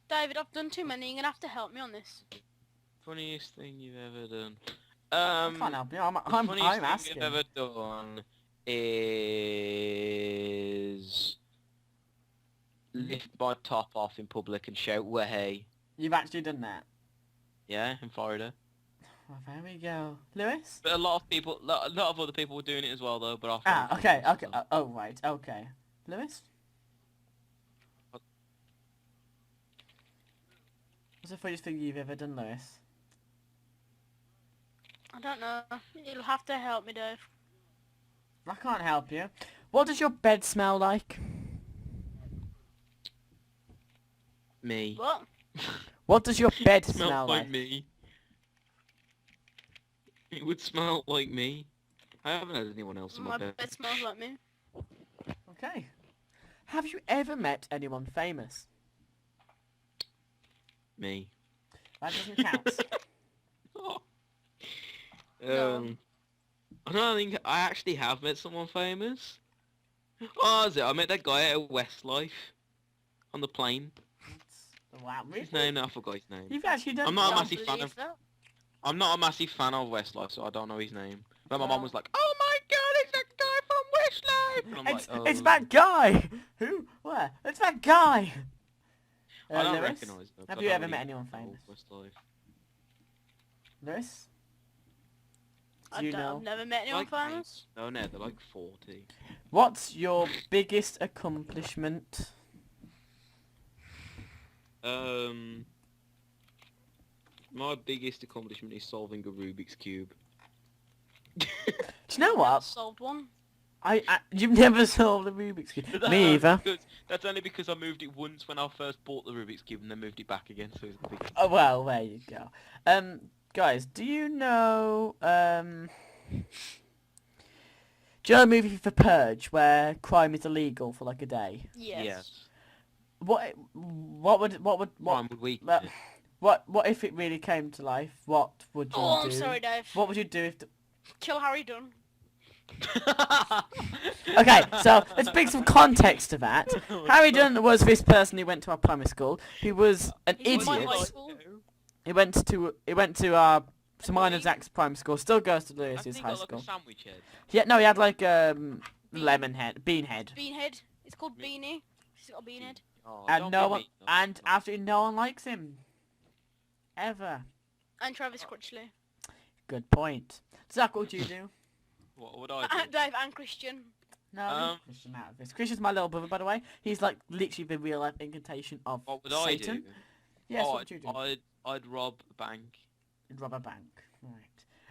David, I've done too many. You're gonna have to help me on this. Funniest thing you've ever done. I can't help you. I'm Funniest thing asking. you've ever done is lift my top off in public and shout "Way!" You've actually done that. Yeah, in Florida. Well, there we go. Lewis? But a lot of other people were doing it as well, though. But Ah, okay. Oh, right. Okay. Lewis? What? What's the funniest thing you've ever done, Lewis? I don't know. You'll have to help me, Dave. I can't help you. What does your bed smell like? Me. What? What does your bed It smell smelled like? like me. It would smell like me. I haven't had anyone else in my My bed. bed smells like me. Okay. Have you ever met anyone famous? Me. That doesn't count. No. I don't think I actually have met someone famous. Oh, is it? I met that guy at Westlife on the plane. Wow, really? His name? No, I forgot his name. You've actually done I'm not a Don't massive fan believe of. that. I'm not a massive fan of Westlife, so I don't know his name. But my Well- mom was like, "Oh my God, it's that guy from Westlife!" And I'm It's, like, "Oh." it's that guy! Who? Where? It's that guy! I don't Lewis? recognise them. Have I you don't ever really met anyone know famous? Westlife. Lewis? I Do you don't, know? I've never met anyone Like me. famous. No, they're like 40. What's your biggest accomplishment? My biggest accomplishment is solving a Rubik's Cube. Do you know I've what? solved one. You've never solved a Rubik's Cube. Me either. That's only because I moved it once when I first bought the Rubik's Cube and then moved it back again, so it's a big... Oh, well, there you go. Guys, do you know, the movie The Purge, where crime is illegal for like a day? Yes. Yes. What Crime would weaken Well, it. What if it really came to life? What would you do? Oh, I'm sorry, Dave. What would you do if... Kill Harry Dunn. Okay, so let's bring some context to that. Harry Dunn was this person who went to our primary school. He was an He's in my idiot. high school. He went to our to mine and Zach's primary school. Still goes to I Lewis's think high I like school. a sandwich head. Yeah, no, he had like lemon head, bean head, Beanhead. It's called Beanie. He's got a beanhead. Oh, and don't no get one, me started. and absolutely no one likes him, ever. And Travis Crutchley. Good point. Zach, what would you do? What would I do? Dave and Christian. No, leave Christian out of this. Christian's my little brother, by the way. He's like literally the real life incantation of What would Satan. I do? Yes, Oh, what would you do? I'd rob a bank. You'd rob a bank. Right.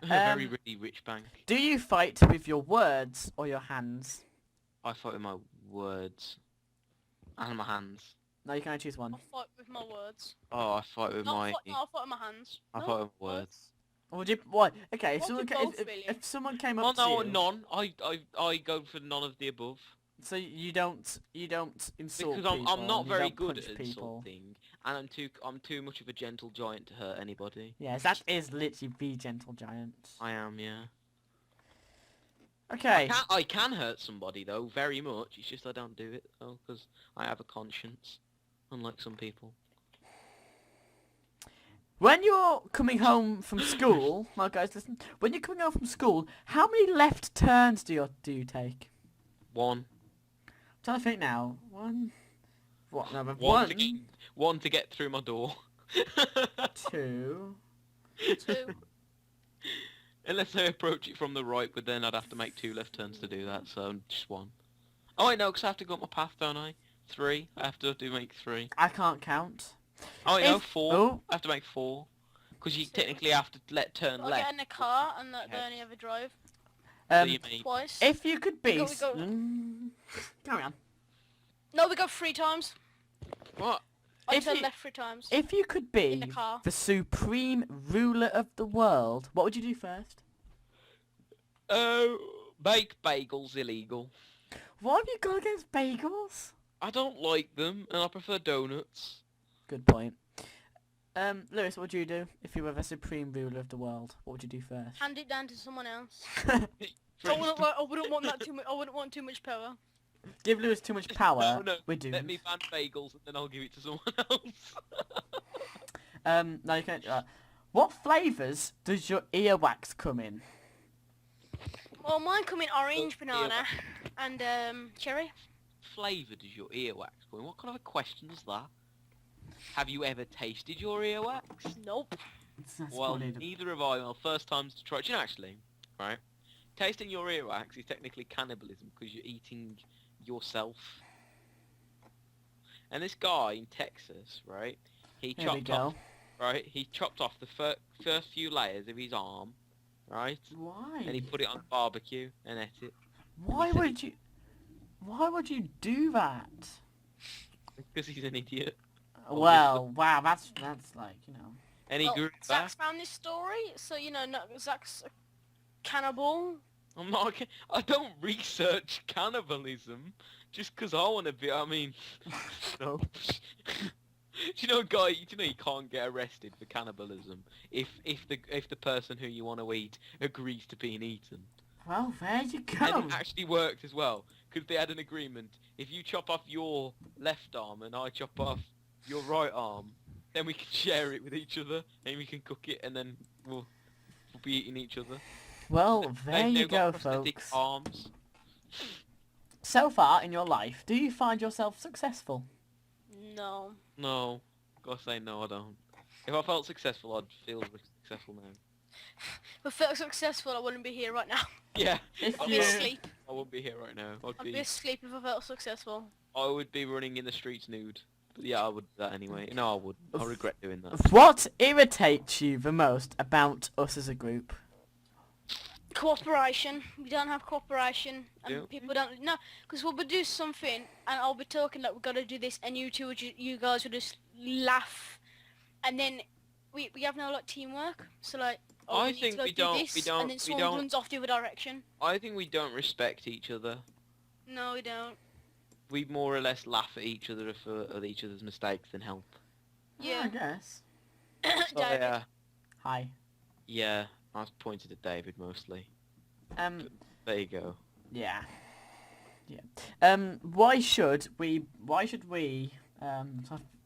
A very really rich bank. Do you fight with your words or your hands? I fight with my words. And my hands. No, you can only choose one. I'll fight with my words. Oh, I fight with No, my... I'll fight with my hands. I No, fight with words. Or would you? What? Okay, if What someone do ca- both, if, really? if someone came Oh up to no, you, none. I go for none of the above. so you don't insult Because people. I'm not you very don't good punch at people. insulting, and I'm too much of a gentle giant to hurt anybody. Yes, that is literally the gentle giant. I am, yeah. Okay. I can hurt somebody though, very much. It's just I don't do it though, because I have a conscience, unlike some people. When you're coming home from school, well guys, listen. When you're coming home from school, how many left turns do you take? One. I'm trying to think now. One. What number? One to get through my door. Two. Two. Unless I approach it from the right, but then I'd have to make 2 left turns to do that, so just 1. Oh, I know, because I have to go up my path, don't I? 3. I have to make 3. I can't count. Oh, I know, If- 4. oh. I have to make 4. Because you So- technically have to turn I left. get in a car and they Yeah. only ever drive So you make... twice. If you could be... We go- Carry on. No, we go 3 times. What? I If turn you- left 3 times. If you could In be the car. the supreme ruler of the world, what would you do first? Oh, bake bagels illegal. What have you got against bagels? I don't like them, and I prefer donuts. Good point. Lewis, what would you do if you were the supreme ruler of the world? What would you do first? Hand it down to someone else. For I wouldn't want that too much. I wouldn't want too much power. Give Lewis too much power. No, We're doomed. let me ban bagels, and then I'll give it to someone else. No, you can't do that. What flavours does your earwax come in? Well, mine come in orange, banana, and cherry. Flavour does your earwax go in? What kind of a question is that? Have you ever tasted your earwax? Nope. That's Well, probably the- neither have I. Well, first times to try. Do you know, actually, right? Tasting your earwax is technically cannibalism because you're eating yourself. And this guy in Texas, right? He There we chopped go. off, right? He chopped off the first few layers of his arm, right? Why? And he put it on barbecue and ate it Why would you? Why would you do that? because he's an idiot. Well, wow, that's like, you know. And he Well, grew it back. Zach's found this story, so you know, no, Zach's a cannibal. I'm not. I don't research cannibalism just 'cause I want to be. I mean, no. Do you know, guy? Do you know you can't get arrested for cannibalism if the person who you want to eat agrees to being eaten. Well, there you go. And it actually worked as well because they had an agreement. If you chop off your left arm and I chop off your right arm, then we can share it with each other and we can cook it and then we'll be eating each other. Well, there They've you now go, got prosthetic folks. arms. So far in your life, do you find yourself successful? No. No, gotta say no, I don't. If I felt successful, I'd feel successful now. If I felt successful, I wouldn't be here right now. Yeah, If I'd you... be asleep. I wouldn't be here right now. I'd be asleep if I felt successful. I would be running in the streets nude. But yeah, I would do that anyway. No, I wouldn't. I regret doing that. What irritates you the most about us as a group? Cooperation. We don't have cooperation, and Yeah. people don't. No, because we'll be do something, and I'll be talking like we've got to do this, and you two, you guys will just laugh, and then we have no like teamwork. So like, oh, I need to think go we do don't- this, we don't- and then we someone don't- runs off the other direction. I think we don't respect each other. No, we don't. We more or less laugh at each other for at each other's mistakes than help. I Yeah. guess. Oh, David. yeah. Hi. Yeah, I was pointed at David mostly. There you go. Yeah. Yeah. Why should we?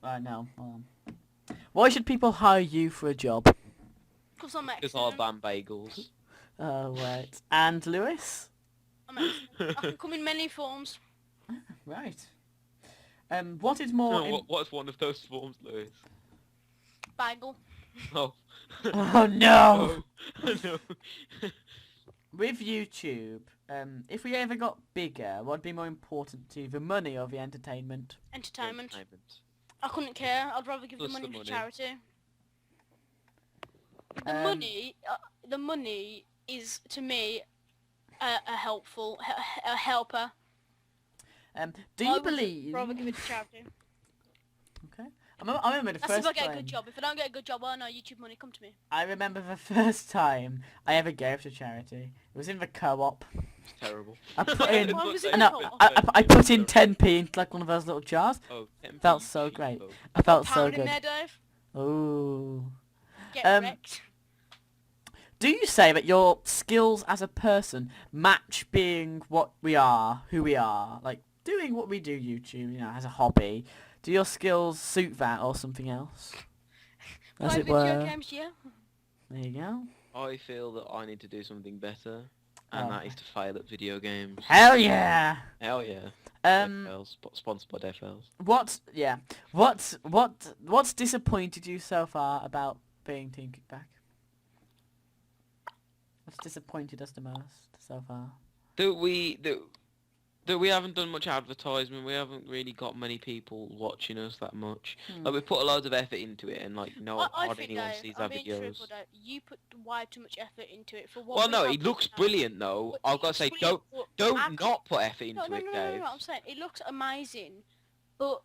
No. Why should people hire you for a job? Because I'm Because I'll excellent. ban bagels. Oh, right. And Lewis? I'm excellent. I can come in many forms. Right. What is more? What's one of those forms, Lewis? Bagel. Oh. Oh no! No. No. With YouTube, if we ever got bigger, what'd be more important to you, the money or the entertainment? Entertainment. I couldn't care. I'd rather give the Plus money the for money. charity. The money is to me a helper. Do I you would believe? rather give it to charity. Okay. I remember the That's if first I get a time. good job. If I don't get a good job, oh no, YouTube money, come to me. I remember the first time I ever gave to charity. It was in the co-op. It's terrible. I put in. Why was it I in know. co-op? I put in 10p into like one of those little jars. Oh, 10p, Felt so cheapo. great. I felt so Pound in good. there, Dave. Ooh. Get wrecked. Do you say that your skills as a person match being what we are, who we are, like doing what we do YouTube, as a hobby? Do your skills suit that or something else? As Play it video were. games, yeah. There you go. I feel that I need to do something better, and Oh. that is to fail at video games. Hell yeah! Hell yeah. Um, DFLs, sponsored by DFLs. What's disappointed you so far about being Team Kickback? What's disappointed us the most so far? That we haven't done much advertisement. We haven't really got many people watching us that much. Like we put a load of effort into it, and like I hardly think, anyone Dave, sees I'm our being videos. truthful, Dave. You put way too much effort into it for what. Well, we no, have it looks now. brilliant though. But I've got to it's say, brilliant, but don't actually- not put effort into No, it, Dave. I'm saying it looks amazing, but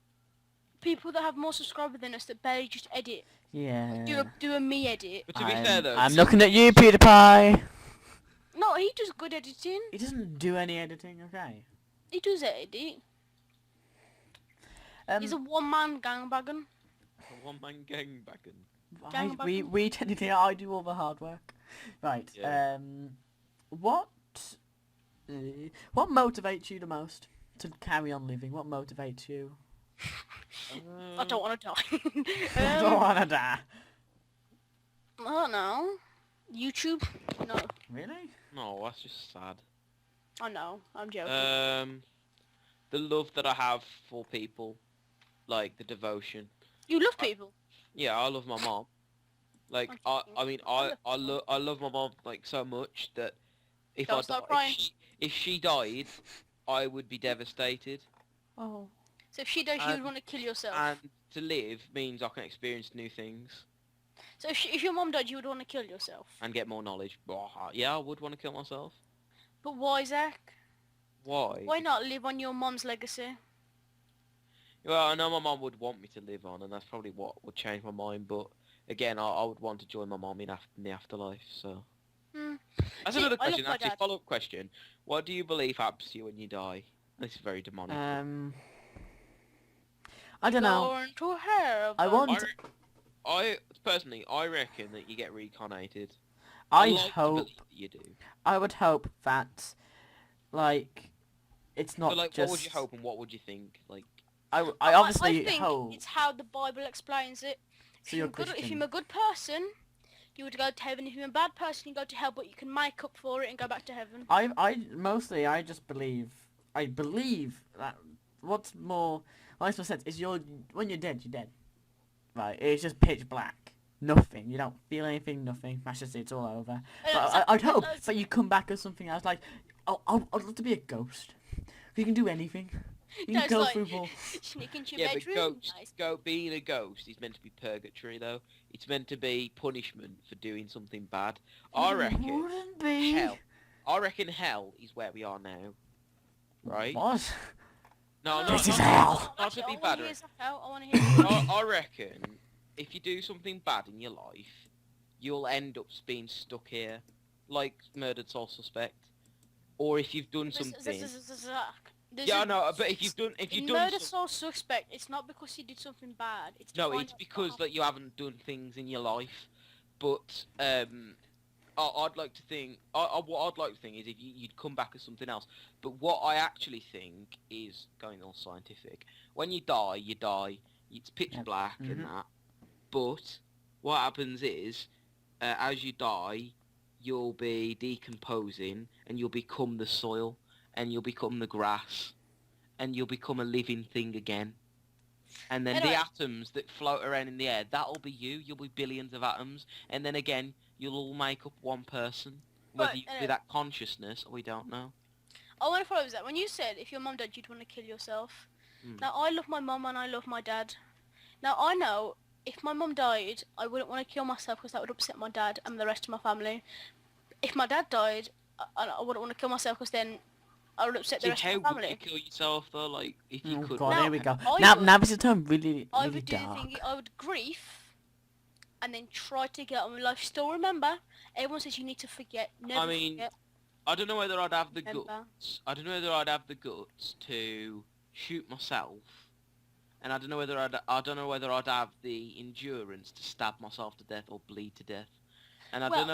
people that have more subscribers than us that barely just edit, Yeah. do a me edit. But to be fair though, I'm looking at you, PewDiePie. No, he does good editing. He doesn't do any editing, okay? He does edit. He's a one-man gangbagon. a one-man gangbagging. We technically I do all the hard work. Right. Yeah. What motivates you the most to carry on living? What motivates you? I don't want to die. I don't wanna die. I don't know. YouTube? No. Really? No, that's just sad. I know. I'm joking. The love that I have for people, like the devotion. You love people. Yeah, I love my mom. Like I love my mom like so much that if Don't start crying. if she died, I would be devastated. Oh. So if she does, you'd want to kill yourself. And to live means I can experience new things So if your mom died, you would want to kill yourself. and get more knowledge. Yeah, I would want to kill myself. But why, Zach? Why? Why not live on your mom's legacy? Well, I know my mom would want me to live on, and that's probably what would change my mind. But again, I would want to join my mom in the afterlife. So that's See, another I love question. my Actually, dad. follow-up question: what do you believe happens to you when you die? This is very demonic. I don't know. Going to heaven. I want. I personally, I reckon that you get reincarnated. I like to hope. believe that you do. I would hope that, like, it's not But like, just. what would you hope and what would you think? Like, I I obviously think hope. it's how the Bible explains it. So you're If Christian. you're a good person, you would go to heaven. If you're a bad person, you go to hell. But you can make up for it and go back to heaven. I just believe. I believe that what's more makes more sense is when you're dead, you're dead. Right? It's just pitch black. Nothing. You don't feel anything. Nothing. That's just it's all over. But I'd hope that you come back as something else. Like, I'd love to be a ghost. You can do anything. You can That's go like- through balls. Sneak into your yeah, but bedroom. Nice. being a ghost is meant to be purgatory, though. It's meant to be punishment for doing something bad. I reckon Wouldn't be. hell. I reckon hell is where we are now. Right? What? No, No, not, This is not, hell. not to Actually, be I wanna bad. hear Zach out. I want to hear. I reckon if you do something bad in your life, you'll end up being stuck here, like murdered sole suspect. Or if you've done something, Zach, There's Yeah, a- no, but if you've done in some- murder source suspect, it's not because you did something bad. It's to No, find it's out because what that you haven't done things in your life. But I'd like to think. What I'd like to think is if you'd come back as something else. But what I actually think is going all scientific. When you die, you die. It's pitch Yep. black and Mhm. that. But what happens is, as you die, you'll be decomposing and you'll become the soil and you'll become the grass and you'll become a living thing again. And then Anyway. the atoms that float around in the air, that'll be you. You'll be billions of atoms. And then again, you'll all make up one person. Whether But, you be that consciousness, we don't know. I want to follow that. When you said if your mum died, you'd want to kill yourself. Hmm. Now, I love my mum and I love my dad. Now, I know if my mum died, I wouldn't want to kill myself because that would upset my dad and the rest of my family. If my dad died, I wouldn't want to kill myself because then I would upset the See, rest how of my would you family. kill yourself though? Like, if you Oh could. god, No, here we go. I Now, would- now this is turning really, I really would do the dark. thing. I would grief, and then try to get on with life. Still remember, everyone says you need to forget. Never I mean, forget. I don't know whether I'd have the Remember. guts. I don't know whether I'd have the guts to shoot myself, and I don't know whether I'd have the endurance to stab myself to death or bleed to death, and I don't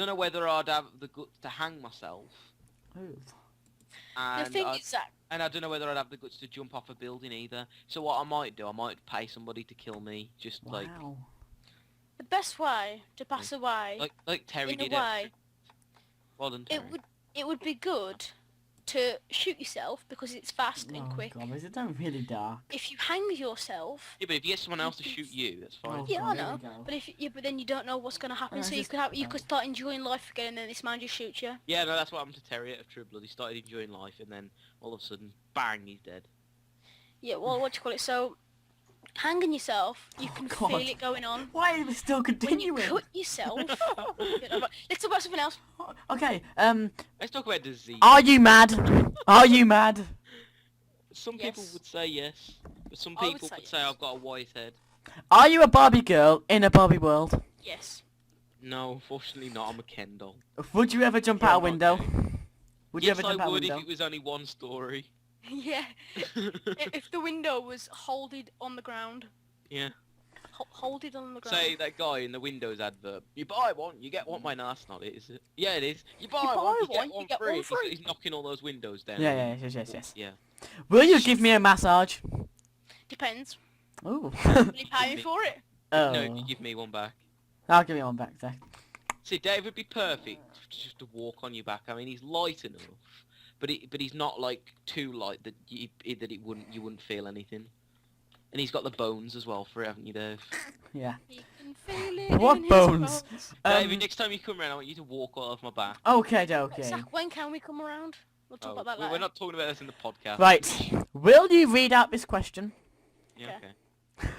know whether I'd have the guts to hang myself, Ooh. The and thing I, is that and I don't know whether I'd have the guts to jump off a building either. So what I might do, I might pay somebody to kill me, just Wow. the best way to pass away, like Terry in a did. way, Well done, Terry. it would be good to shoot yourself because it's fast and Oh quick. god, this is turning really dark. If you hang yourself, Yeah, but if you get someone else to shoot you, that's fine. Oh, yeah, God, I here we know. go. But but then you don't know what's gonna happen. it's So you just- you could start enjoying life again, and then this man just shoots you. Yeah, no, that's what happened to Terry out of True Blood. He started enjoying life, and then all of a sudden, bang, he's dead. Yeah, well, what do you call it? So, hanging yourself, you Oh, can God. feel it going on. Why are we still When you continuing? cut yourself, let's talk about something else. Okay, Let's talk about disease. are you mad? Are you mad? Some people Yes. would say yes, but some I would people say would say yes. I've got a white head. Are you a Barbie girl in a Barbie world? Yes. No, unfortunately not. I'm a Ken doll. Would you ever jump Yeah, out a I'm not window? gay. Would you Yes, ever I jump out a would if window? it was only one story. Yeah. If the window was holded on the ground, Yeah. Holded on the ground. Say that guy in the Windows advert. You buy one, you get one. Wait, no, that's not it, is it? Yeah, it is. You buy buy one, you one, get you one get free. one free. He's knocking all those windows down. Yeah, yes. Yeah. Will you give me a massage? Depends. Ooh. Will you pay me for it? Oh. No, if you give me one back. I'll give you one back, Zach. See, Dave would be perfect just to walk on your back. I mean, he's light enough, but he's not like too light that you wouldn't feel anything. And he's got the bones as well for it, haven't you, Dave? Yeah. You can feel it What in his bones? David, next time you come around, I want you to walk all off my back. Okay. Zach, when can we come around? We'll talk Oh, about that later. we're not talking about this in the podcast. Right. Will you read out this question? Yeah, Okay.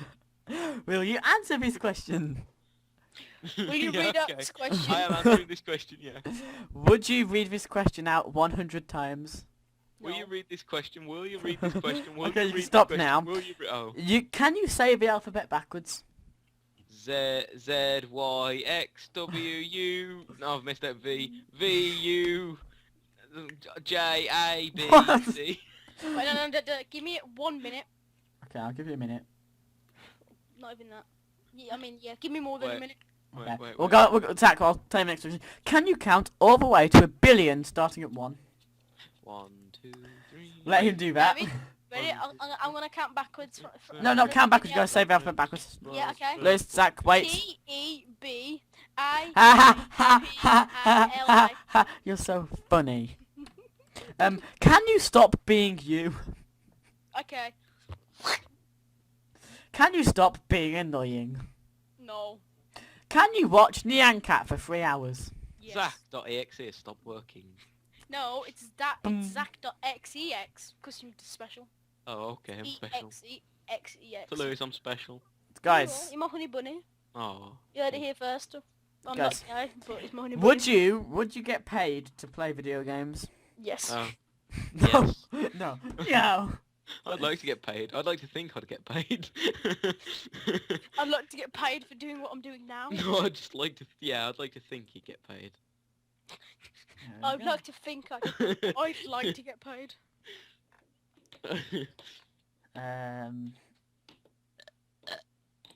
okay. Will you answer this question? Will you Yeah, read out okay. this question? I am answering this question, yeah. Would you read this question out 100 times? Will you No. read this question? Will you read this question? Will Okay, you you read stop this question? now. Will you oh. Can you say the alphabet backwards? Z Y X W U. No, I've missed that. V U J A B What? C. Wait, no, give me 1 minute. Okay, I'll give you a minute. Not even that. Yeah, I mean, yeah, give me more than a Wait. minute. Okay. Wait. We'll go, Zach, I'll tell you next question. Can you count all the way to 1 billion starting at 1? 1, 2, 3. Let him do that. Ready? I'm gonna count backwards. No, count backwards. You gotta say the alphabet backwards. Yeah, okay. Let's, Zach, wait. T E B I Ha ha ha P ha ha I L ha I. ha. You're so funny. Can you stop being you? Okay. Can you stop being annoying? No. Can you watch Nyan Cat for 3 hours? Yes. Zach.exe stop working. No, it's that. Boom. It's Zach.xex because you're special. Oh, okay, I'm special. E-X-E-X-E-X. To lose, I'm special. Guys, You're my honey bunny. Oh. You heard it here first. I'm Guys. not gay, but it's my honey bunny. would you get paid to play video games? Yes. Oh. No. Yes. No. No. I'd like to get paid. I'd like to think I'd get paid. I'd like to get paid for doing what I'm doing now. No, I'd just like to. Yeah, I'd like to think you'd get paid. I'd like to think I'd like to get paid.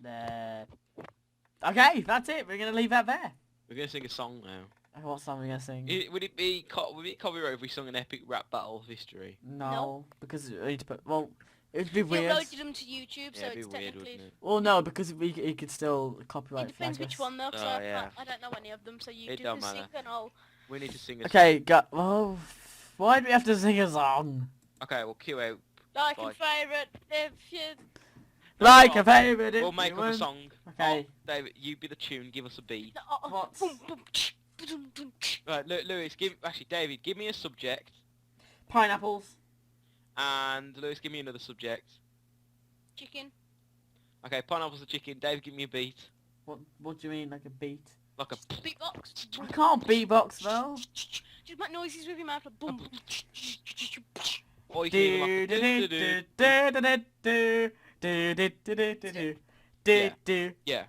There. Okay, that's it. We're gonna leave that there. We're gonna sing a song now. What song are we gonna sing? Would it be copyright if we sung an epic rap battle of history? No, because we need to put. Well, it'd be He weird. uploaded them to YouTube, so Yeah, it'd it's be weird, technically... wouldn't it? Well, no, because he could still copyright It depends flag which us. one though, because Oh, yeah. I don't know any of them, so you It do don't the sing matter. and I'll... We need to sing a Okay, well, why do we have to sing a song? Okay, we'll cue out. Like Bye. and favourite, if you... Like Oh, a favourite. We'll make up a song. Okay. Oh, David, you be the tune. Give us a beat. What? Boom, boom, tch, boom, boom, tch. Right, Lewis. David, give me a subject, Pineapples. and Lewis, give me another subject. Chicken. Okay, pineapples and chicken. David, give me a beat. What do you mean, like a beat? Like a. Beatbox. I can't beatbox though. Just make noises with your mouth like boom, boom, tch, tch, tch, tch. Or you can even like a yeah.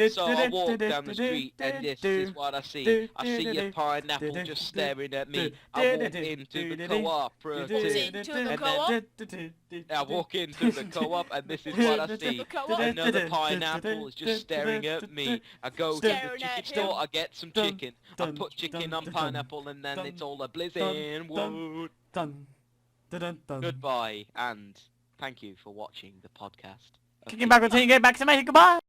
So I walk down the street and this is what I see. I see a pineapple just staring at me. I walk into the cooperative. I walk into the co-op and this is what I see. Another pineapple is just staring at me. I go to the Staring at chicken store, him. I get some chicken. I put chicken on pineapple and then it's all a blizzing. Whoa. Dun. Dun. Goodbye and thank you for watching the podcast. Kicking back routine, get back to me. Goodbye.